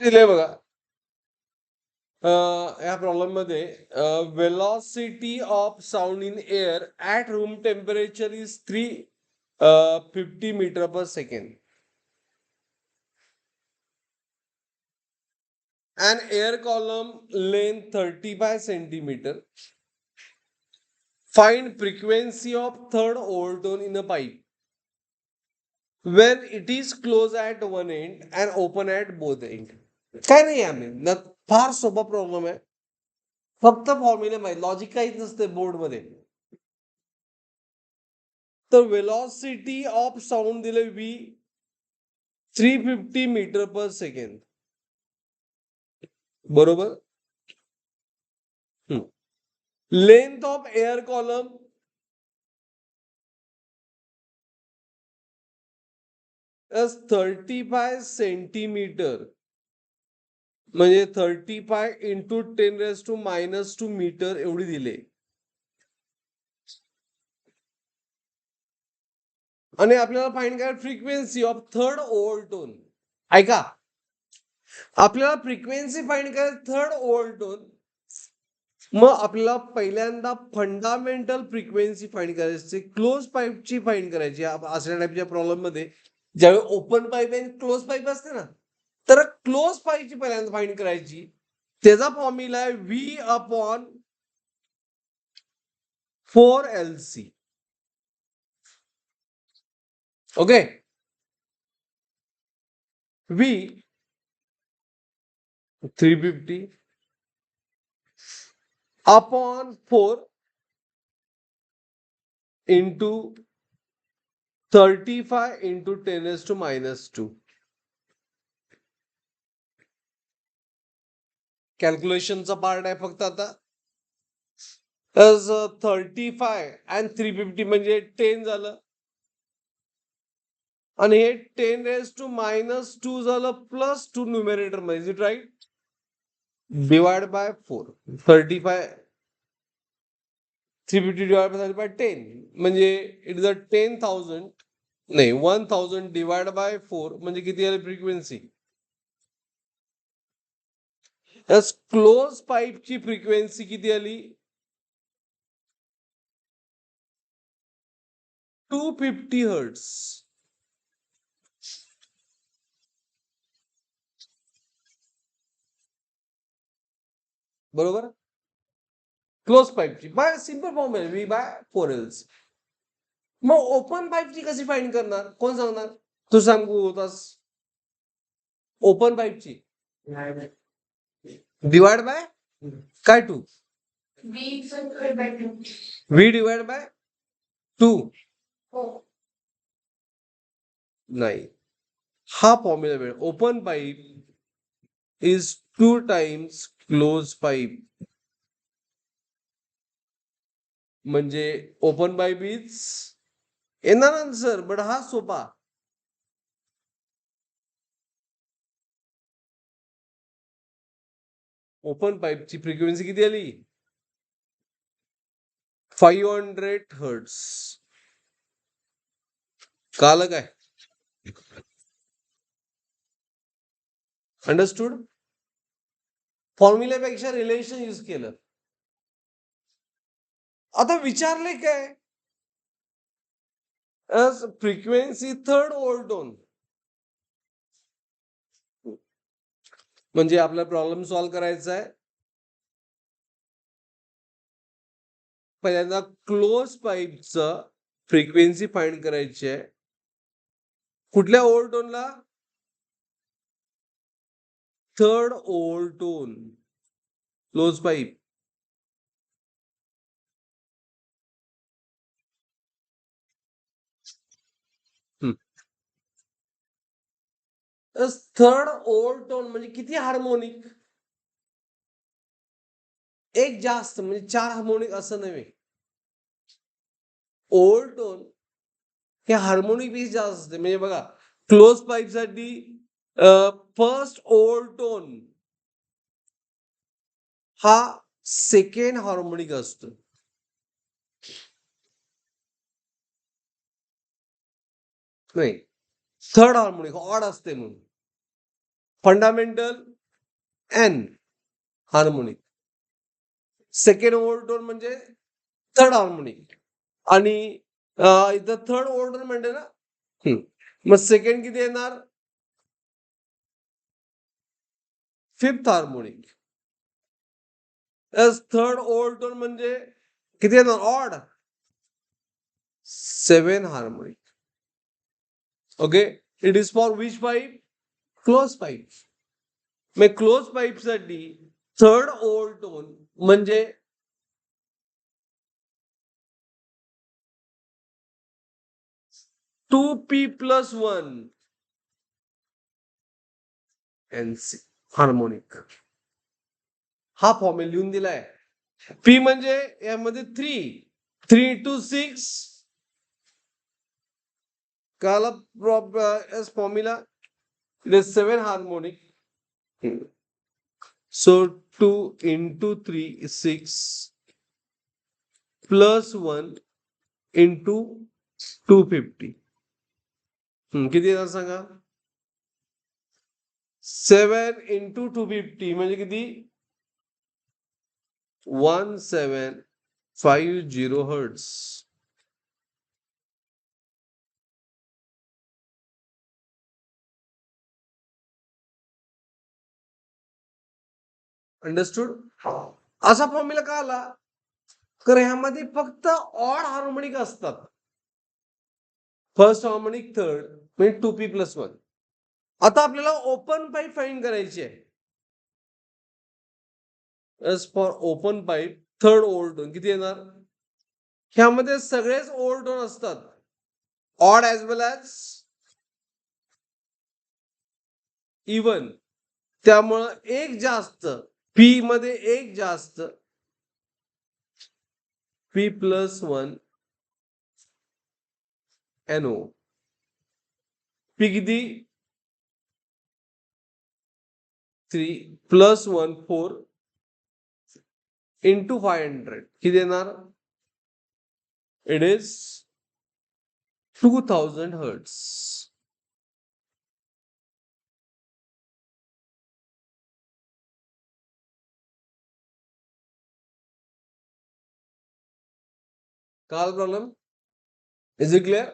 दिले बघा. या प्रॉब्लेम मध्ये velocity of sound in air at room temperature is 350 metre per second. An air column length 35 centimeter. Find frequency of third overtone in a pipe when it is closed at one end and open at both end. काय नाही आम्ही फार सोपा problem आहे. फक्त फॉर्म्युले माहिती, logic काहीच नसते बोर्ड मध्ये. तर वेलॉसिटी ऑफ साऊंड दिले V 350 मीटर पर सेकंड. बरोबर. Length of air column 35 centimetre, म्हणजे 35 इंटू 10⁻⁻² मीटर एवढी दिले. आणि आपल्याला फाइंड करायचं फ्रिक्वेन्सी ऑफ थर्ड ओव्हरटोन. ऐका, आपल्याला फ्रिक्वेन्सी फाइंड करायचं थर्ड ओव्हरटोन. मग आपल्याला पहिल्यांदा फंडामेंटल फ्रिक्वेन्सी फाइंड करायची, क्लोज पाईपची फाइंड करायची. अशा टाईपच्या प्रॉब्लेम मध्ये ज्यावेळी ओपन पाईप आणि क्लोज पाईप असते ना, तर क्लोज पाईपची पहिल्यांदा फाइंड करायची. त्याचा फॉर्म्युला आहे V/4LC. Okay. V 350 upon 4 into 35 into 10⁻². कॅल्क्युलेशनचा पार्ट आहे फक्त आता. 35 आणि 350 म्हणजे 10 झालं, आणि हे 10⁻² झालं प्लस 2 न्यूमरेटर मध्ये. Is it right? Divide by 4. 35 350 divide by 10 म्हणजे इट इज 10,000, नाही 1000 डिवाइड बाय 4 म्हणजे किती आली फ्रिक्वेन्सी. क्लोज पाईपची फ्रिक्वेन्सी किती आली? 250 हर्ट्स. बरोबर. क्लोज पाईपची बाय सिंपल फॉर्म आहे V/4LC. मग ओपन पाईपची कशी फाइंड करणार, कोण सांगणार? तू सांगू होतास. ओपन पाईपची डिवाइड बाय काय 2? V divide by 2. नाही, हा फॉर्म्युला वेळ. Open pipe is 2 times close pipe. म्हणजे ओपन पाईप इज येणार आन्सर, बट हा सोपा. ओपन पाईपची फ्रिक्वेन्सी किती आली? 500 हर्ट्स. कळलं काय? अंडरस्टूड? फॉर्म्युल्यापेक्षा रिलेशन यूज केलं. आता विचारले काय? Frequency third overtone. म्हणजे आपला प्रॉब्लेम सॉल्व्ह करायचा आहे. पहिल्यांदा क्लोज पाईपचं फ्रिक्वेन्सी फाइंड करायची आहे. कुठल्या ओव्हरटोनला? Third overtone. Close pipe. Third overtone म्हणजे किती हार्मोनिक? एक जास्त म्हणजे 4 हार्मोनिक असं नव्हे. ओव्हरटोन हे हार्मोनिक पेक्षा जास्त असते. म्हणजे बघा, क्लोज पाईप साठी फर्स्ट ओव्हरटोन हा सेकंड हार्मोनिक असतो. नाही, थर्ड हार्मोनिक ऑड असते. म्हणून फंडामेंटल एन हार्मोनिक. सेकंड ओव्हरटोन म्हणजे थर्ड हार्मोनिक. आणि इथं थर्ड ओव्हरटोन म्हणजे ना, मग सेकंड किती येणार? Fifth harmonic. थर्ड ओव्हरटोन म्हणजे किती येणार? Odd. Seven harmonic. Okay. It is for which pipe? Close pipe. मग क्लोज पाईप साठी थर्ड ओव्हरटोन म्हणजे 2p+1 NC हार्मोनिक. हा फॉर्म्युला लिहून दिलाय. पी म्हणजे यामध्ये 3 into 6 काला formula. It is 7 harmonic. So 2 into 3 is 6 plus 1 into 250. किती येणार सांगा? 7 into 250 म्हणजे किती? 1750 हर्ट्स. अंडरस्टूड? असा फॉर्म्युला का आला? तर ह्यामध्ये फक्त ऑड हार्मोनिक असतात. फर्स्ट हार्मोनिक थर्ड म्हणजे 2p+1. आता आपल्याला ओपन पाईप फाइंड करायची आहे. As for open pipe third overtone किती येणार? ह्यामध्ये सगळेच ओव्हरटोन असतात, odd as well as even. त्यामुळं एक जास्त, पी मध्ये एक जास्त, p+1 NO. पी किती? 3 + 1 4 into 500 किती येणार? It is 2000 hertz. कळालं प्रॉब्लेम? Is it clear?